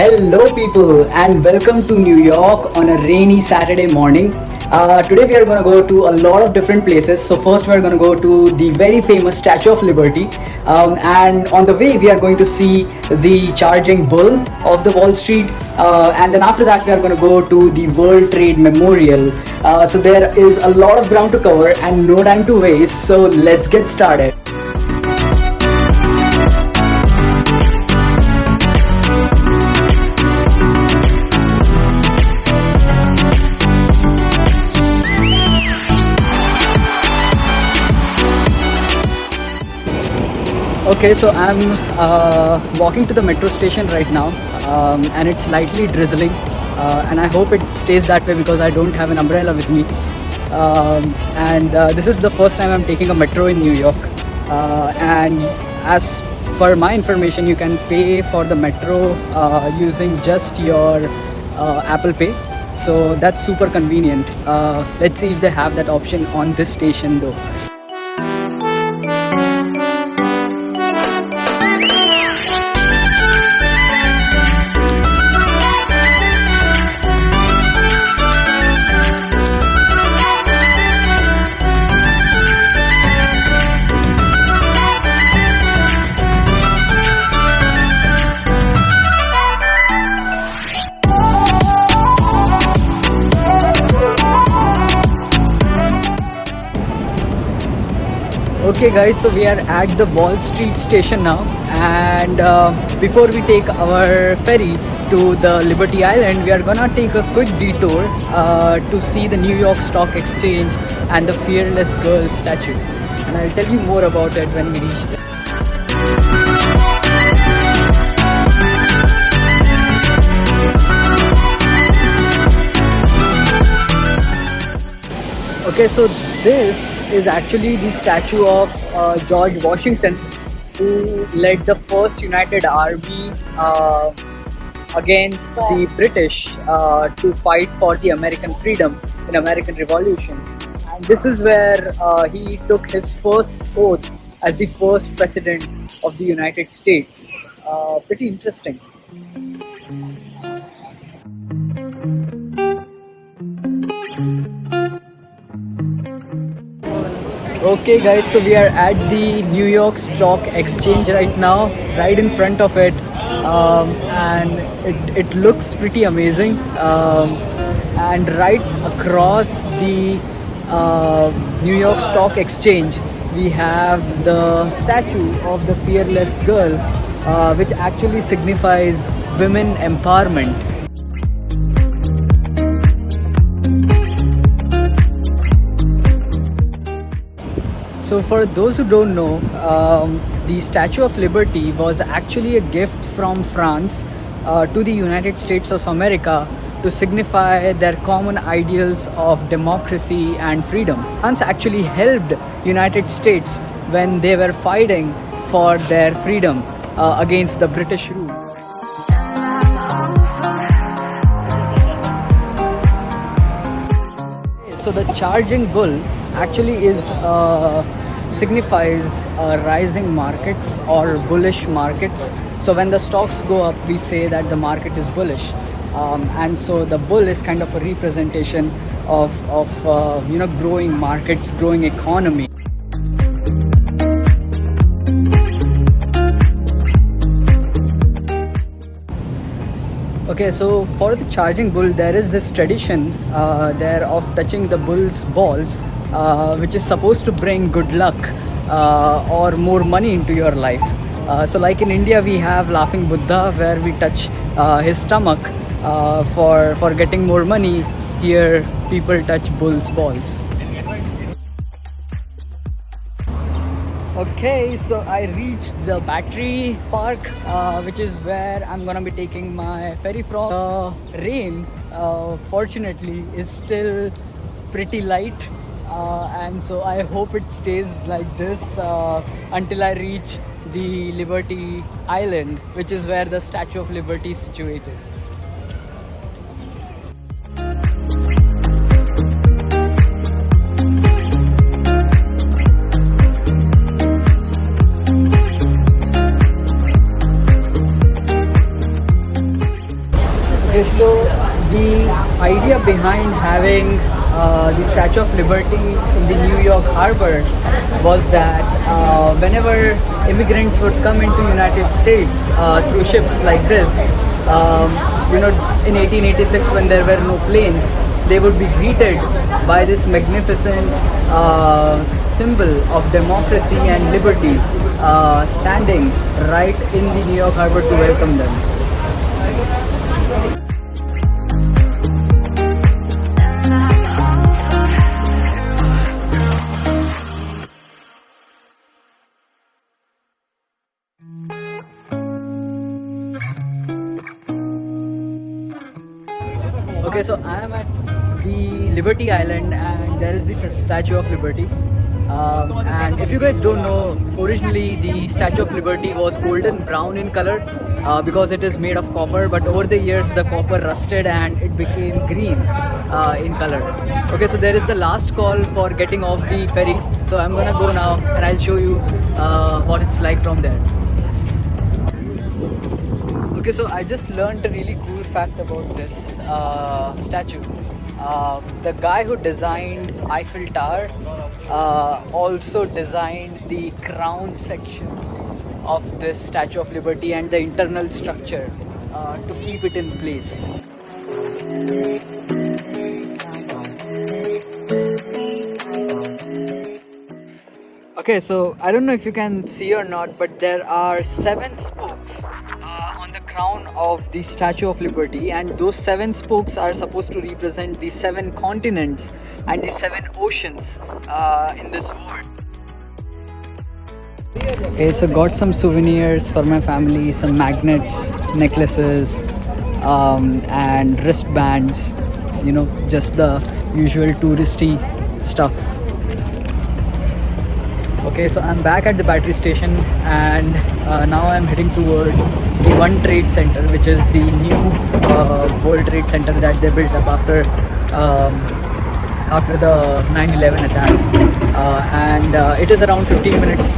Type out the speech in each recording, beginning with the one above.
Hello, people, and welcome to New York on a rainy Saturday morning. Today, we are going to go to a lot of different places. So, first, we are going to go to the very famous Statue of Liberty, and on the way, we are going to see the charging bull of the Wall Street, and then after that, we are going to go to the World Trade Memorial. So, there is a lot of ground to cover and no time to waste. So, let's get started. Okay, so I'm walking to the metro station right now, and it's slightly drizzling, and I hope it stays that way because I don't have an umbrella with me. And this is the first time I'm taking a metro in New York, and as per my information, you can pay for the metro using just your Apple Pay. So that's super convenient. Let's see if they have that option on this station though. Okay guys, so we are at the Wall Street station now, and before we take our ferry to the Liberty Island, we are gonna take a quick detour to see the New York Stock Exchange and the Fearless Girl statue, and I'll tell you more about it when we reach there. Okay, so this is actually the statue of George Washington, who led the first United Army against the British to fight for the American freedom in American Revolution. And this is where he took his first oath as the first president of the United States. Pretty interesting. Okay guys, so we are at the New York Stock Exchange right now, right in front of it, and it looks pretty amazing, and right across the New York Stock Exchange we have the statue of the Fearless Girl, which actually signifies women empowerment. So for those who don't know, the Statue of Liberty was actually a gift from France to the United States of America to signify their common ideals of democracy and freedom. France actually helped United States when they were fighting for their freedom against the British rule. So the charging bull actually is signifies rising markets or bullish markets. So when the stocks go up, we say that the market is bullish, and so the bull is kind of a representation of growing markets, growing economy. Okay, so for the charging bull, there is this tradition there of touching the bull's balls, which is supposed to bring good luck or more money into your life. So like in India, we have Laughing Buddha, where we touch his stomach for getting more money. Here, people touch bull's balls. Okay, so I reached the Battery Park, which is where I'm gonna be taking my ferry from. The rain, fortunately, is still pretty light, and so I hope it stays like this until I reach the Liberty Island, which is where the Statue of Liberty is situated. The idea behind having the Statue of Liberty in the New York Harbor was that whenever immigrants would come into United States through ships like this, um, in 1886 when there were no planes, they would be greeted by this magnificent symbol of democracy and liberty standing right in the New York Harbor to welcome them. Okay, so I am at the Liberty Island and there is this Statue of Liberty. And if you guys don't know, originally the Statue of Liberty was golden brown in color because it is made of copper, but over the years the copper rusted and it became green in color. Okay, so there is the last call for getting off the ferry. So I'm gonna go now and I'll show you what it's like from there. Okay, so I just learned a really cool fact about this statue. The guy who designed Eiffel Tower also designed the crown section of this Statue of Liberty and the internal structure to keep it in place. Okay, so I don't know if you can see or not, but there are 7 spokes on the crown of the Statue of Liberty, and those 7 spokes are supposed to represent the 7 continents and the 7 oceans in this world. Okay, so got some souvenirs for my family, some magnets, necklaces, and wristbands, just the usual touristy stuff. Okay, so I'm back at the battery station and now I'm heading towards the One Trade Center, which is the new World Trade Center that they built up after the 9/11 attacks. And it is around 15 minutes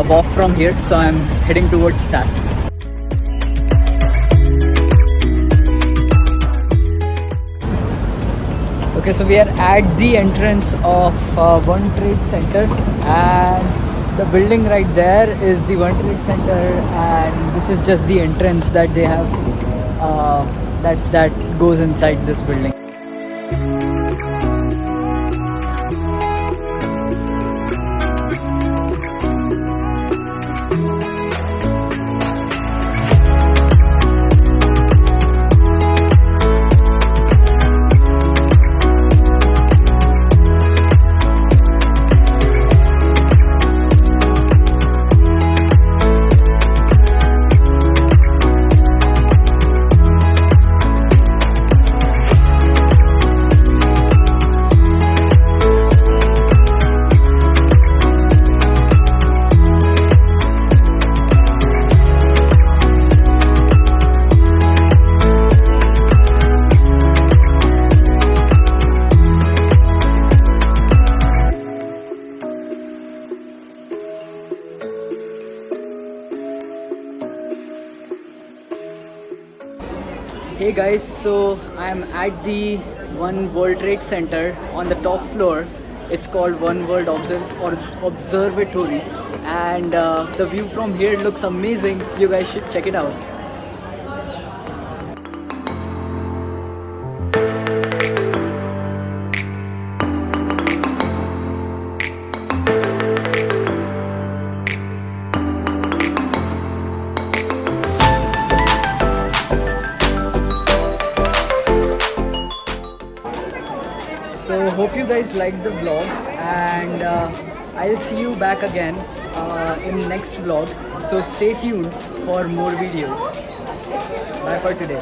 walk from here, so I'm heading towards that. Okay, so we are at the entrance of One Trade Center, and the building right there is the One Trade Center, and this is just the entrance that they have that goes inside this building. Hey guys, so I'm at the One World Trade Center on the top floor. It's called One World Observatory, and the view from here looks amazing. You guys should check it out. So hope you guys liked the vlog, and I'll see you back again in next vlog. So stay tuned for more videos. Bye for today.